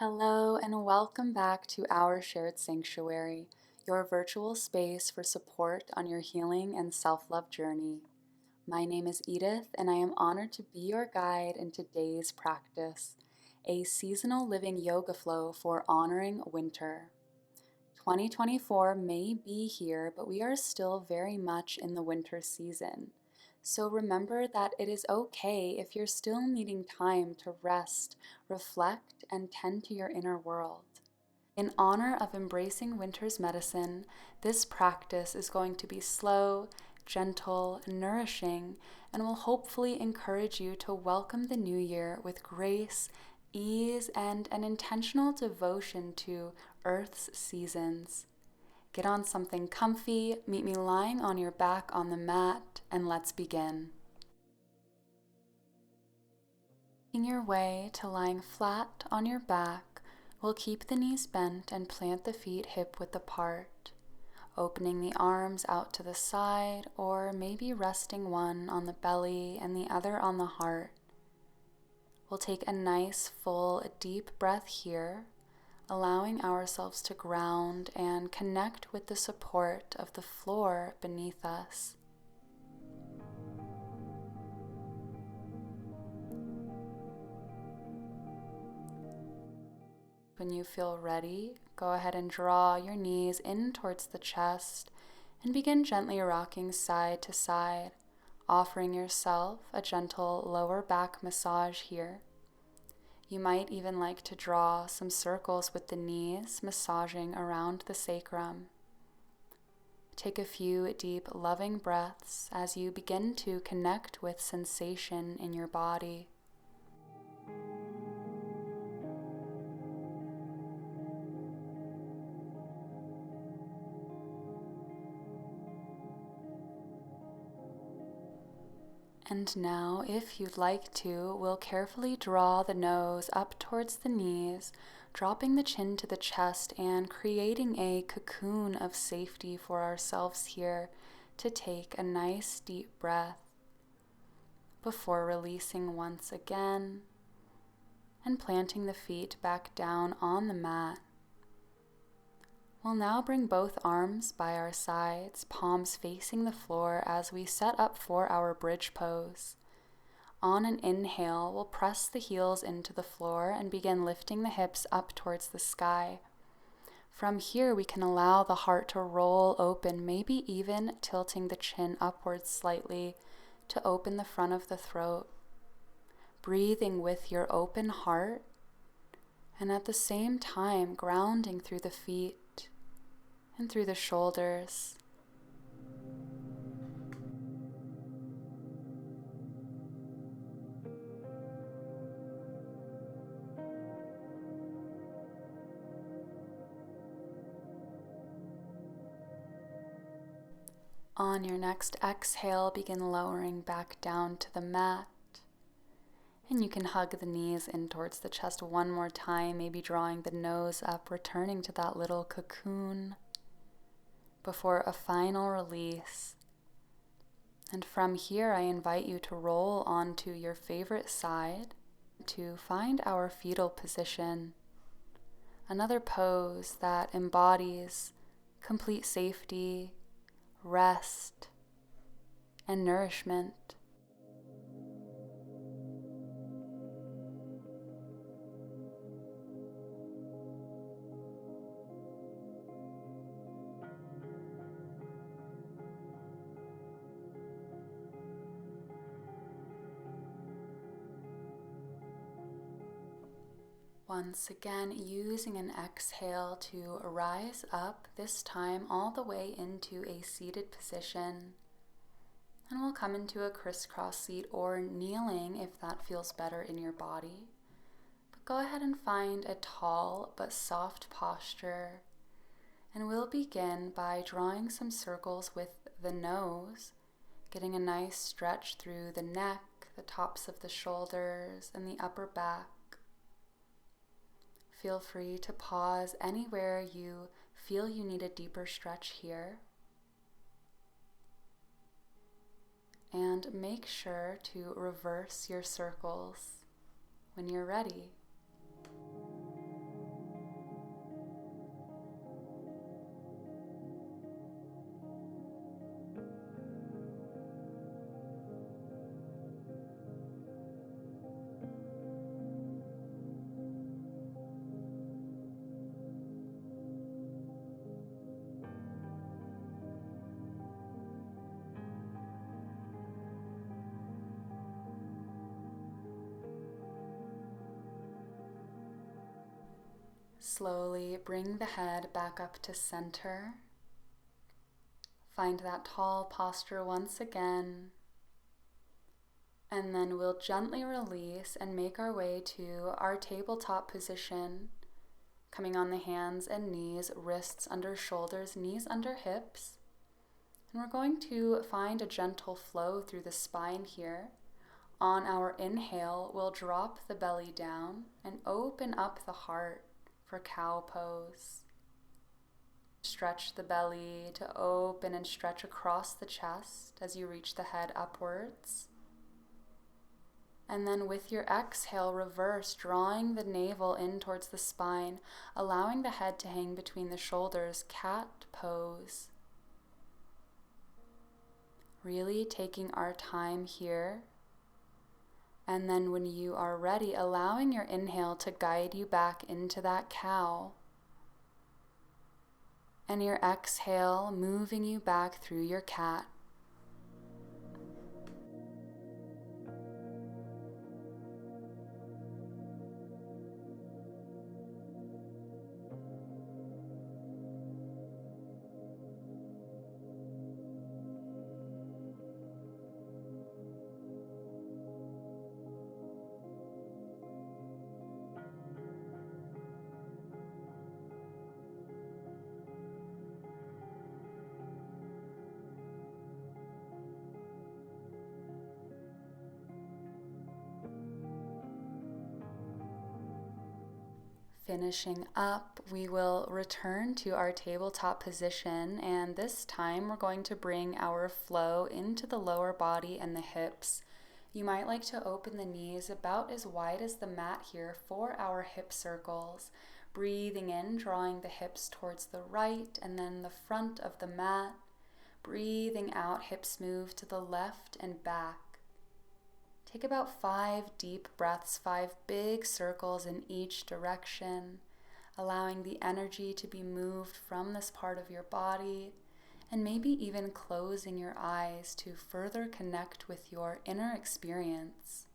Hello, and welcome back to our shared sanctuary, your virtual space for support on your healing and self love journey. My name is Edith, and I am honored to be your guide in today's practice, a seasonal living yoga flow for honoring winter. 2024 may be here, but we are still very much in the winter season. So remember that it is okay if you're still needing time to rest, reflect, and tend to your inner world. In honor of embracing winter's medicine, this practice is going to be slow, gentle, nourishing, and will hopefully encourage you to welcome the new year with grace, ease, and an intentional devotion to Earth's seasons. Get on something comfy, meet me lying on your back on the mat, and let's begin. Making your way to lying flat on your back, we'll keep the knees bent and plant the feet hip-width apart, opening the arms out to the side, or maybe resting one on the belly and the other on the heart. We'll take a nice, full, deep breath here, allowing ourselves to ground and connect with the support of the floor beneath us. When you feel ready, go ahead and draw your knees in towards the chest and begin gently rocking side to side, offering yourself a gentle lower back massage here. You might even like to draw some circles with the knees, massaging around the sacrum. Take a few deep, loving breaths as you begin to connect with sensation in your body. And now, if you'd like to, we'll carefully draw the nose up towards the knees, dropping the chin to the chest and creating a cocoon of safety for ourselves here to take a nice deep breath before releasing once again and planting the feet back down on the mat. We'll now bring both arms by our sides, palms facing the floor as we set up for our bridge pose. On an inhale, we'll press the heels into the floor and begin lifting the hips up towards the sky. From here, we can allow the heart to roll open, maybe even tilting the chin upwards slightly to open the front of the throat. Breathing with your open heart, and at the same time grounding through the feet and through the shoulders. On your next exhale, begin lowering back down to the mat. And you can hug the knees in towards the chest one more time, maybe drawing the nose up, returning to that little cocoon before a final release. And from here, I invite you to roll onto your favorite side to find our fetal position, another pose that embodies complete safety, rest, and nourishment. Once again, using an exhale to rise up, this time all the way into a seated position. And we'll come into a crisscross seat or kneeling if that feels better in your body. But go ahead and find a tall but soft posture. And we'll begin by drawing some circles with the nose, getting a nice stretch through the neck, the tops of the shoulders, and the upper back. Feel free to pause anywhere you feel you need a deeper stretch here. And make sure to reverse your circles when you're ready. slowly bring the head back up to center. Find that tall posture once again. And then we'll gently release and make our way to our tabletop position, coming on the hands and knees, wrists under shoulders, knees under hips. And we're going to find a gentle flow through the spine here. On our inhale, we'll drop the belly down and open up the heart for cow pose. Stretch the belly to open and stretch across the chest as you reach the head upwards. And then with your exhale, reverse, drawing the navel in towards the spine, allowing the head to hang between the shoulders, cat pose. Really taking our time here. And then when you are ready, allowing your inhale to guide you back into that cow. And your exhale moving you back through your cat. Finishing up, we will return to our tabletop position, and this time we're going to bring our flow into the lower body and the hips. You might like to open the knees about as wide as the mat here for our hip circles. Breathing in, drawing the hips towards the right and then the front of the mat. Breathing out, hips move to the left and back. Take about 5 deep breaths, 5 big circles in each direction, allowing the energy to be moved from this part of your body, and maybe even closing your eyes to further connect with your inner experience.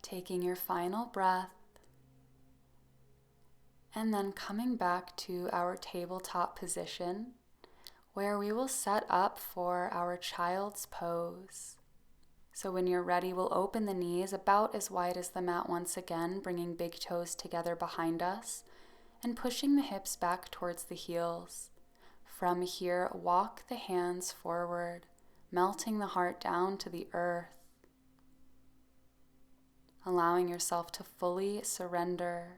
Taking your final breath, and then coming back to our tabletop position, where we will set up for our child's pose. So when you're ready, we'll open the knees about as wide as the mat once again, bringing big toes together behind us, and pushing the hips back towards the heels. From here, walk the hands forward, melting the heart down to the earth. Allowing yourself to fully surrender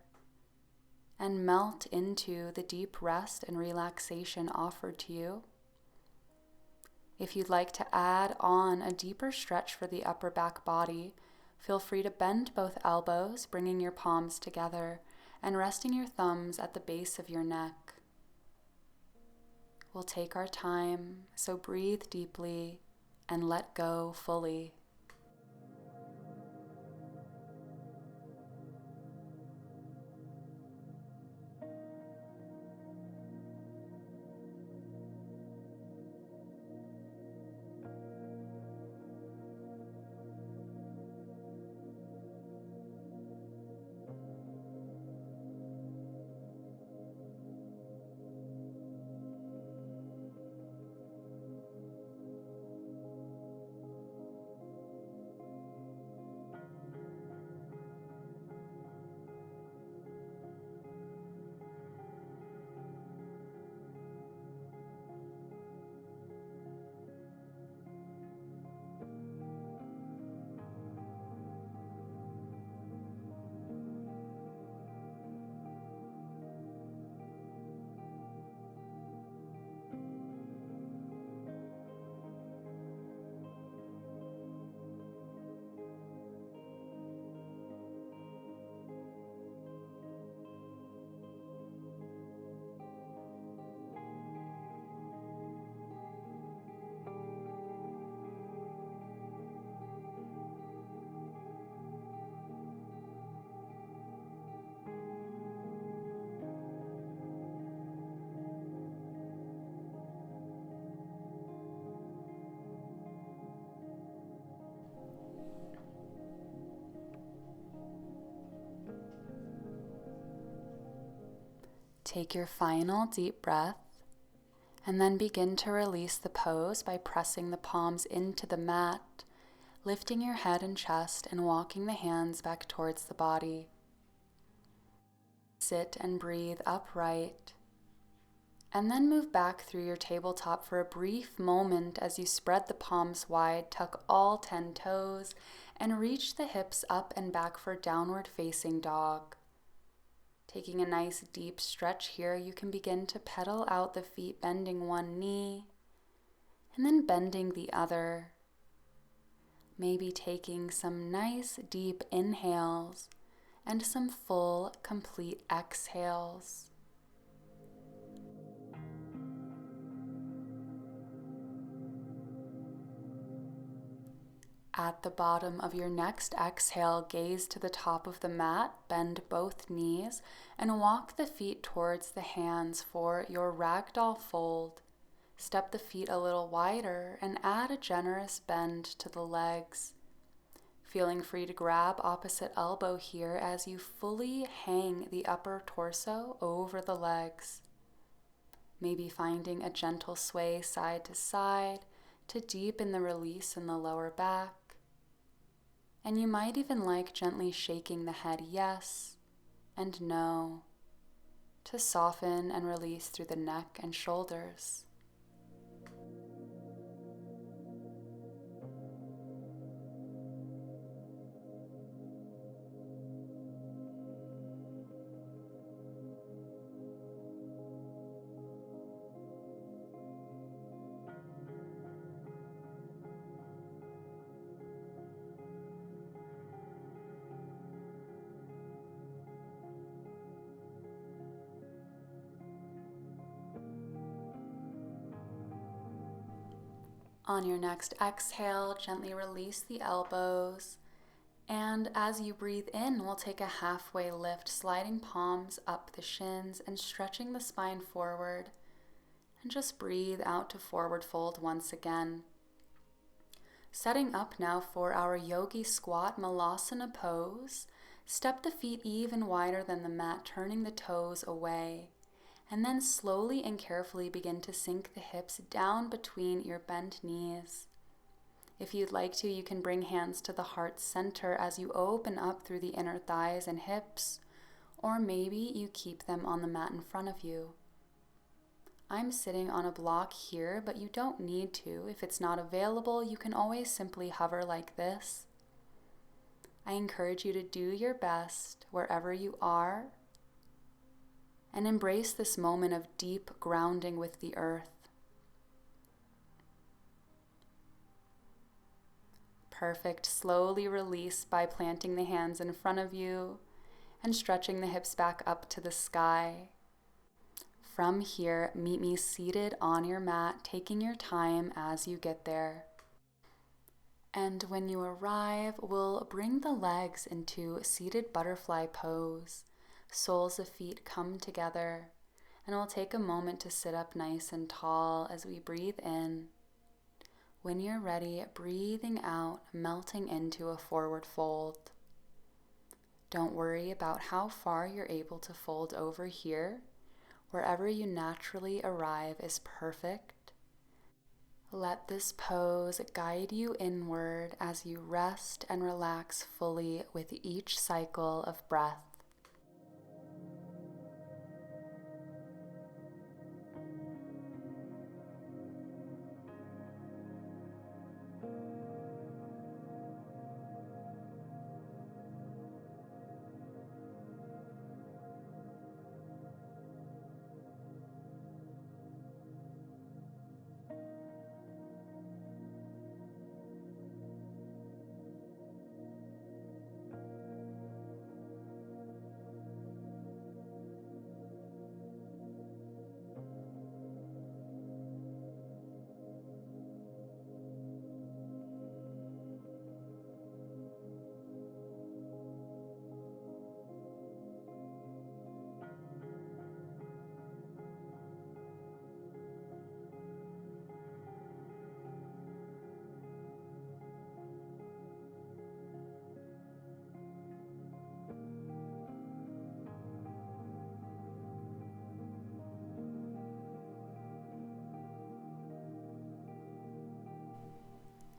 and melt into the deep rest and relaxation offered to you. If you'd like to add on a deeper stretch for the upper back body, feel free to bend both elbows, bringing your palms together and resting your thumbs at the base of your neck. We'll take our time, so breathe deeply and let go fully. Take your final deep breath and then begin to release the pose by pressing the palms into the mat, lifting your head and chest and walking the hands back towards the body. Sit and breathe upright, and then move back through your tabletop for a brief moment as you spread the palms wide, tuck all 10 toes, and reach the hips up and back for downward facing dog. Taking a nice deep stretch here, you can begin to pedal out the feet, bending one knee, and then bending the other. Maybe taking some nice deep inhales and some full, complete exhales. At the bottom of your next exhale, gaze to the top of the mat, bend both knees, and walk the feet towards the hands for your ragdoll fold. Step the feet a little wider and add a generous bend to the legs. Feeling free to grab opposite elbow here as you fully hang the upper torso over the legs. Maybe finding a gentle sway side to side to deepen the release in the lower back. And you might even like gently shaking the head yes and no to soften and release through the neck and shoulders. On your next exhale, gently release the elbows, and as you breathe in, we'll take a halfway lift, sliding palms up the shins and stretching the spine forward, and just breathe out to forward fold once again. Setting up now for our yogi squat malasana pose. Step the feet even wider than the mat, turning the toes away. And then slowly and carefully begin to sink the hips down between your bent knees. If you'd like to, you can bring hands to the heart center as you open up through the inner thighs and hips, or maybe you keep them on the mat in front of you. I'm sitting on a block here, but you don't need to. If it's not available, you can always simply hover like this. I encourage you to do your best wherever you are, and embrace this moment of deep grounding with the earth. Perfect. Slowly release by planting the hands in front of you and stretching the hips back up to the sky. From here, meet me seated on your mat, taking your time as you get there. And when you arrive, we'll bring the legs into seated butterfly pose. Soles of feet come together, and we'll take a moment to sit up nice and tall as we breathe in. When you're ready, breathing out, melting into a forward fold. Don't worry about how far you're able to fold over here. Wherever you naturally arrive is perfect. Let this pose guide you inward as you rest and relax fully with each cycle of breath.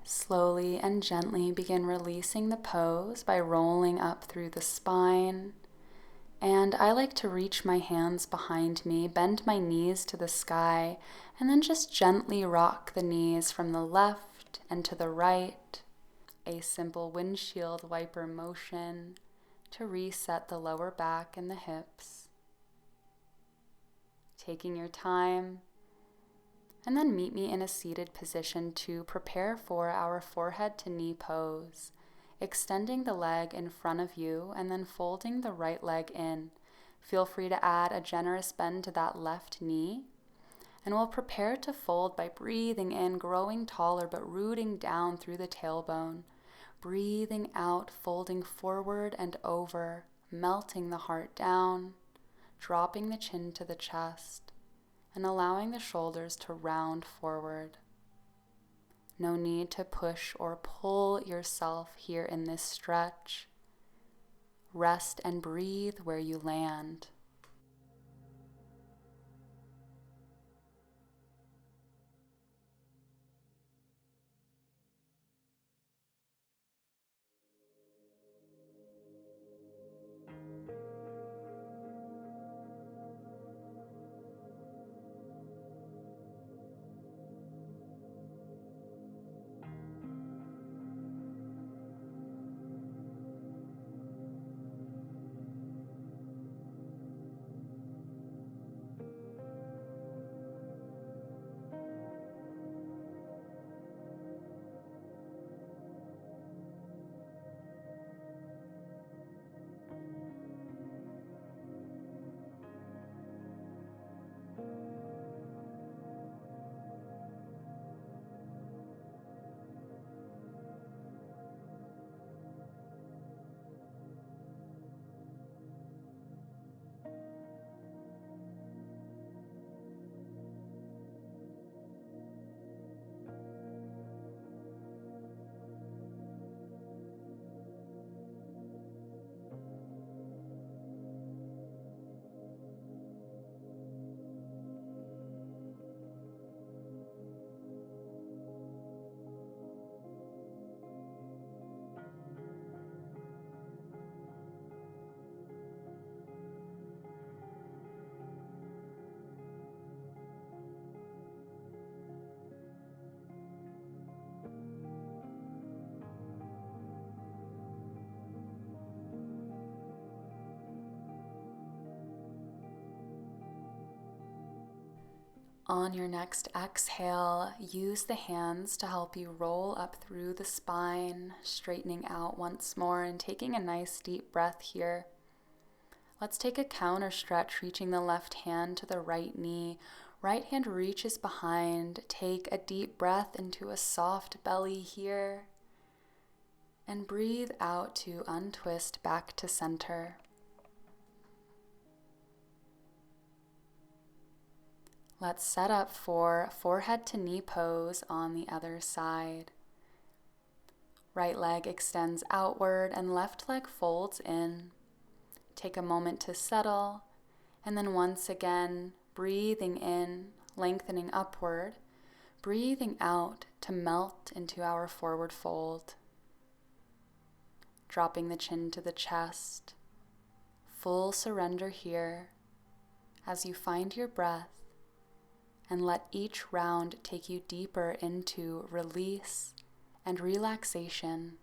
Slowly and gently begin releasing the pose by rolling up through the spine. And I like to reach my hands behind me, bend my knees to the sky, and then just gently rock the knees from the left and to the right. A simple windshield wiper motion to reset the lower back and the hips. Taking your time, and then meet me in a seated position to prepare for our forehead to knee pose, extending the leg in front of you and then folding the right leg in. Feel free to add a generous bend to that left knee, and we'll prepare to fold by breathing in, growing taller but rooting down through the tailbone. Breathing out, folding forward and over, melting the heart down, dropping the chin to the chest, and allowing the shoulders to round forward. No need to push or pull yourself here in this stretch. Rest and breathe where you land. On your next exhale, use the hands to help you roll up through the spine, straightening out once more and taking a nice deep breath here. Let's take a counter stretch, reaching the left hand to the right knee. Right hand reaches behind. Take a deep breath into a soft belly here. And breathe out to untwist back to center. Let's set up for forehead to knee pose on the other side. Right leg extends outward and left leg folds in. Take a moment to settle, and then once again, breathing in, lengthening upward, breathing out to melt into our forward fold. Dropping the chin to the chest. Full surrender here as you find your breath. And let each round take you deeper into release and relaxation.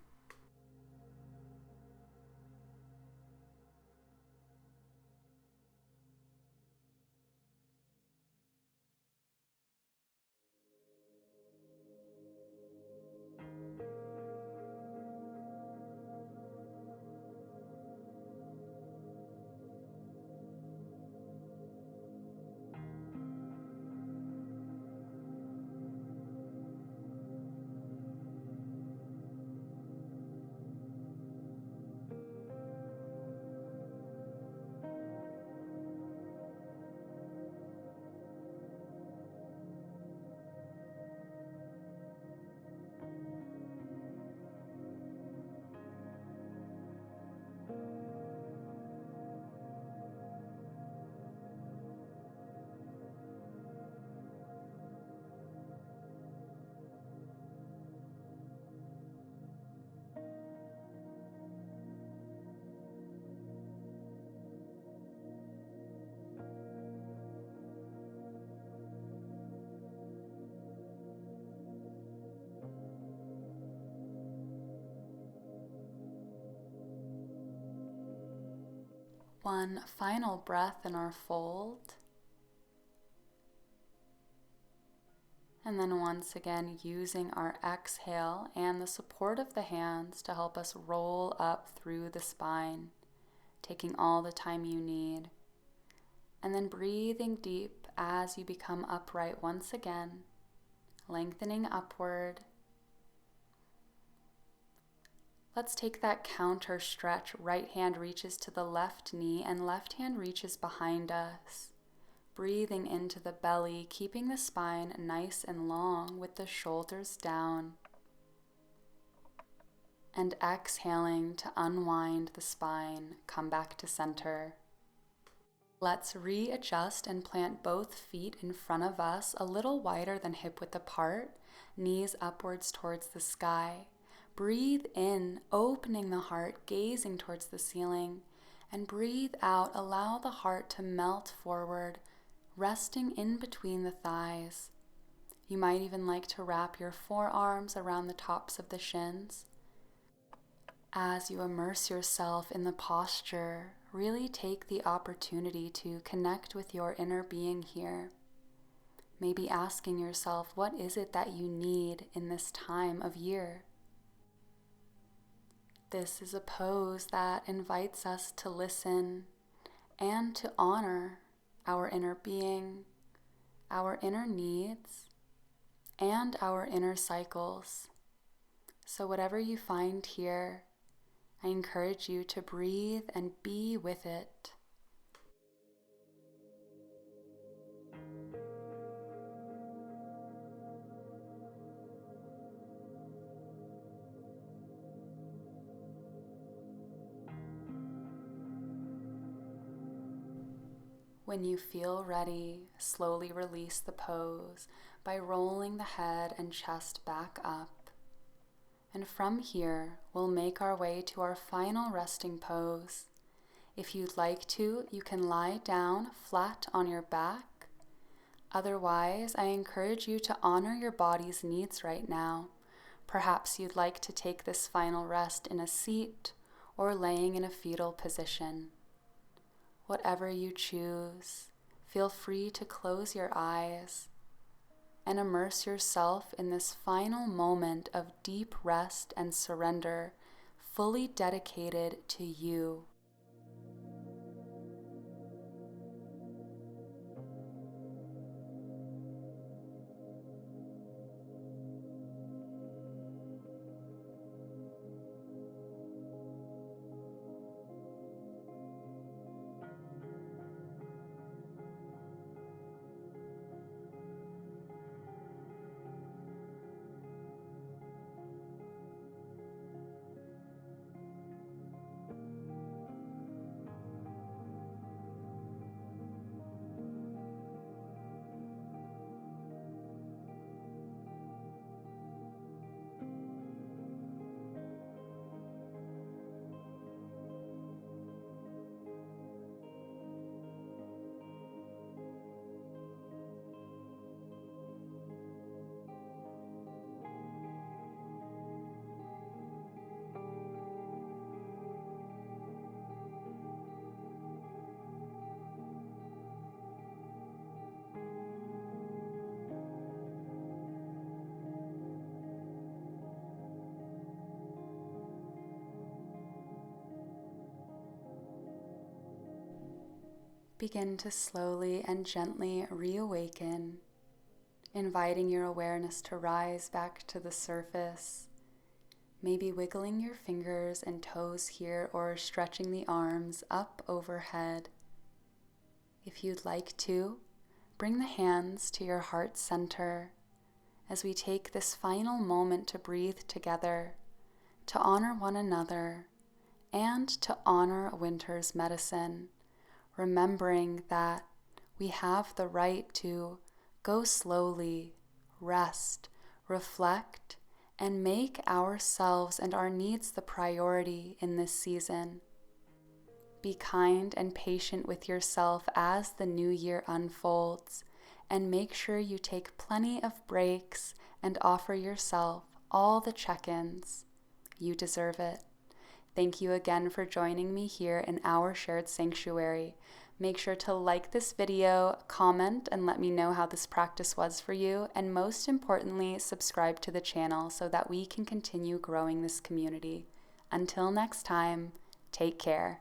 One final breath in our fold. And then once again, using our exhale and the support of the hands to help us roll up through the spine, taking all the time you need. And then breathing deep as you become upright once again, lengthening upward. Let's take that counter stretch. Right hand reaches to the left knee and left hand reaches behind us. Breathing into the belly, keeping the spine nice and long with the shoulders down. And exhaling to unwind the spine, come back to center. Let's readjust and plant both feet in front of us, a little wider than hip width apart, knees upwards towards the sky. Breathe in, opening the heart, gazing towards the ceiling, and breathe out, allow the heart to melt forward, resting in between the thighs. You might even like to wrap your forearms around the tops of the shins. As you immerse yourself in the posture, really take the opportunity to connect with your inner being here. Maybe asking yourself, what is it that you need in this time of year? This is a pose that invites us to listen and to honor our inner being, our inner needs, and our inner cycles. So whatever you find here, I encourage you to breathe and be with it. When you feel ready, slowly release the pose by rolling the head and chest back up. And from here, we'll make our way to our final resting pose. If you'd like to, you can lie down flat on your back. Otherwise, I encourage you to honor your body's needs right now. Perhaps you'd like to take this final rest in a seat or laying in a fetal position. Whatever you choose, feel free to close your eyes and immerse yourself in this final moment of deep rest and surrender, fully dedicated to you. Begin to slowly and gently reawaken, inviting your awareness to rise back to the surface, maybe wiggling your fingers and toes here or stretching the arms up overhead. If you'd like to, bring the hands to your heart center as we take this final moment to breathe together, to honor one another, and to honor winter's medicine, remembering that we have the right to go slowly, rest, reflect, and make ourselves and our needs the priority in this season. Be kind and patient with yourself as the new year unfolds, and make sure you take plenty of breaks and offer yourself all the check-ins. You deserve it. Thank you again for joining me here in our shared sanctuary. Make sure to like this video, comment, and let me know how this practice was for you, and most importantly, subscribe to the channel so that we can continue growing this community. Until next time, take care.